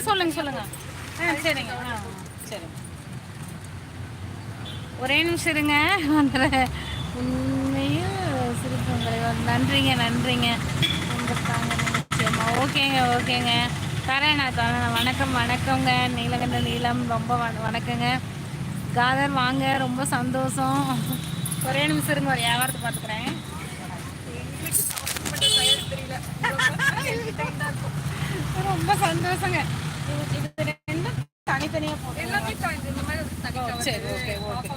சொல்லுங்க சொல்லுங்க. சரிங்க. சரிங்க, ஒரே நிமிஷம் இருங்க, வந்துடுறேன். உண்மையும் சிரிப்புங்களை நன்றிங்க நன்றிங்க. நிச்சயமா. ஓகேங்க ஓகேங்க, தரேண்ணா தரேன். வணக்கம் வணக்கங்க. நீலகண்ட நீளம் ரொம்ப வணக்கங்க. காதர் வாங்க, ரொம்ப சந்தோஷம். ஒரே நிமிஷம் இருங்க, ஒரு வியாபாரத்தை பார்த்துக்கிறேன். ரொம்ப சந்தோஷங்க. இது ரெண்டும் தனித்தனியாக போட்டு சரி. Okay okay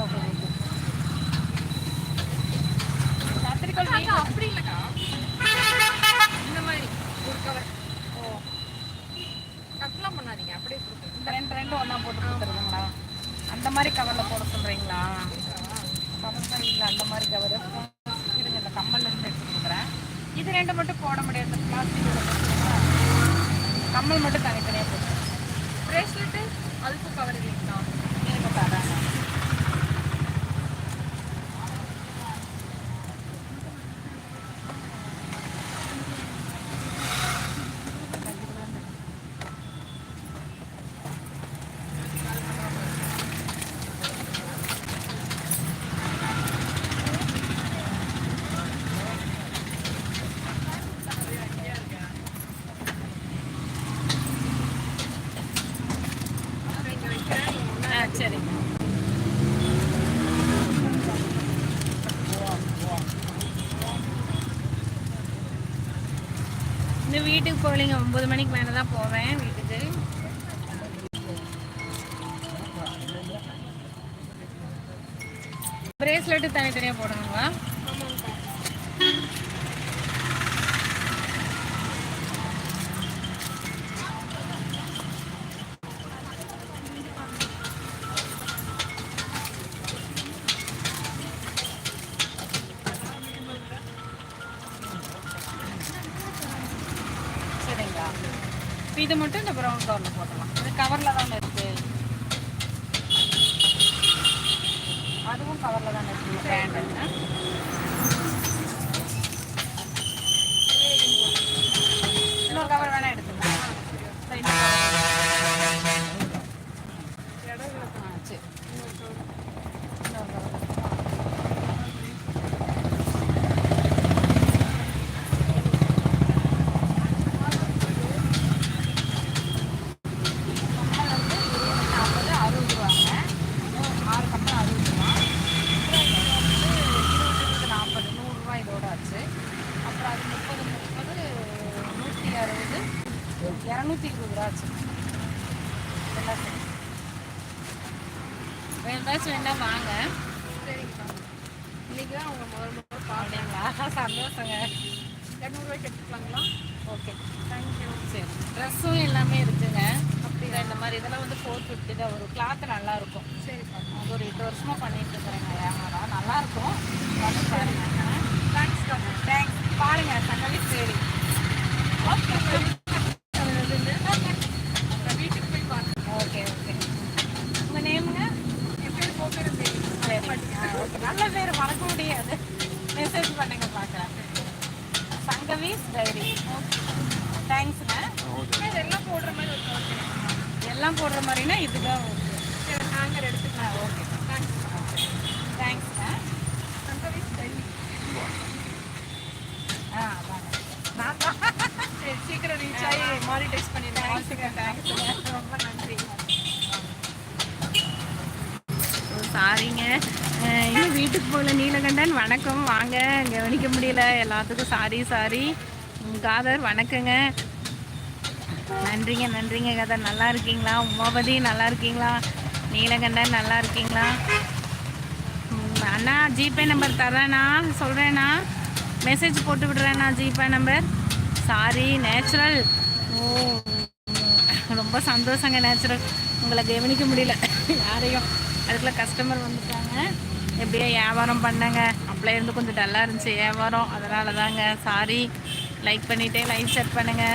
okay. கத்திரிக்காய் அப்படி இல்லைக்கா, இந்த மாதிரி ஒரு கவர். ஓ, கட்லாம் பண்ணாதீங்க, அப்படியே கொடுத்துருங்க. ரெண்டு ரெண்டு ஒன்றா போட்டு கொடுத்துருங்களா? அந்த மாதிரி கவரில் போட சொல்கிறீங்களா? கவர் தான் இல்லை, அந்த மாதிரி கவர் இருங்க. இந்த கம்மல்லேருந்து எடுத்து கொடுக்குறேன். இது ரெண்டு மட்டும் போட முடியாது, பிளாஸ்டிக் கம்மல் மட்டும் தனித்தனியாக போட்டு. பிரேஸ்லெட்டு அதுக்கும் கவர் இல்லைங்களா? எனக்கு தரேன். சரிங்க. இன்னும் வீட்டுக்கு போகலைங்க, 9 மணிக்கு மேலே தான் போவேன் வீட்டுக்கு. பிரேஸ்லெட்டு தனித்தனியாக போடணுங்களா? சரிங்களா? இது மட்டும் இந்த ப்ரௌன் கவரில் போட்டலாம். இது கவரில் தானே இருக்குது, அதுவும் கவரில் தானே இருக்குது. பிராண்டுங்க. இன்னொரு கவர் வேணால் எடுத்துக்கலாம். சரி. அப்புறம் அது 30 160 220 ரூபா ஆச்சு. ஏதாச்சும் வேணா வாங்க. சரிங்கக்கா, இன்னைக்கு தான் அவங்க முதல்ல பார்க்குறீங்களா? சந்தோஷங்க. 200 எடுத்துக்கலாங்களா? Okay, thank you. சரி, ட்ரெஸ்ஸும் எல்லாமே இருக்குங்க. அப்படியா? இந்த மாதிரி இதெல்லாம் வந்து 450 தான் ஒரு கிளாத்து நல்லாயிருக்கும். சரிப்பா, அது ஒரு 8 வருஷமாக பண்ணிட்டு இருக்கிறேங்க வியாபாரம். நல்லாயிருக்கும், வந்து பாருங்க. தேங்க்ஸ்க்கா. தேங்க்ஸ். பாருங்க சங்கவி. சரி, வீட்டுக்கு போய் பாருங்க. Okay okay. உங்கள் நேமுங்க? என் பேர் கோபேரும் பேர். ஓகே, நல்ல பேர் மறக்க முடியாது. மெசேஜ் பண்ணுங்க, பார்க்குறேன். சங்கவிஸ் டைரி. தேங்க்ஸுங்க. எல்லாம் போடுற மாதிரி ஒரு ஓகே. எல்லாம் போடுற மாதிரினா இதுதான் ஓகே. சரி, ஹேங்கர் எடுத்துக்கலாம். Okay, thanks. தேங்க்ஸுங்க. சங்கவிஸ் டைரி. வாங்க. நான் தான். சரி, சீக்கிரம் ரீச் ஆகி மானிடைஸ் பண்ணிடுறேன். தேங்க்ஸுங்க, ரொம்ப நன்றி. சாரிங்க, இன்னும் வீட்டுக்கு போகல. நீலகண்டன் வணக்கம், வாங்க. கவனிக்க முடியல எல்லாத்துக்கும். சாரி. காதர் வணக்கங்க. நன்றிங்க நன்றிங்க. காதர் நல்லா இருக்கீங்களா? உமாபதி நல்லா இருக்கீங்களா? நீலகண்டன் நல்லா இருக்கீங்களா? அண்ணா ஜிபே நம்பர் தரேண்ணா, சொல்கிறேண்ணா, மெசேஜ் போட்டு விடுறேண்ணா GPay number. Sorry natural. Oh, ரொம்ப சந்தோஷங்க நேச்சுரல். உங்களை கவனிக்க முடியல யாரையும். அதுக்குள்ள கஸ்டமர் வந்துட்டாங்க. எப்படியோ வியாபாரம் பண்ணங்க. அப்பளே இருந்து கொஞ்சம் டல்லாக இருந்துச்சு வியாபாரம், அதனால தாங்க. சாரி. லைக் பண்ணிவிட்டு லைக் ஷேர் பண்ணுங்கள்.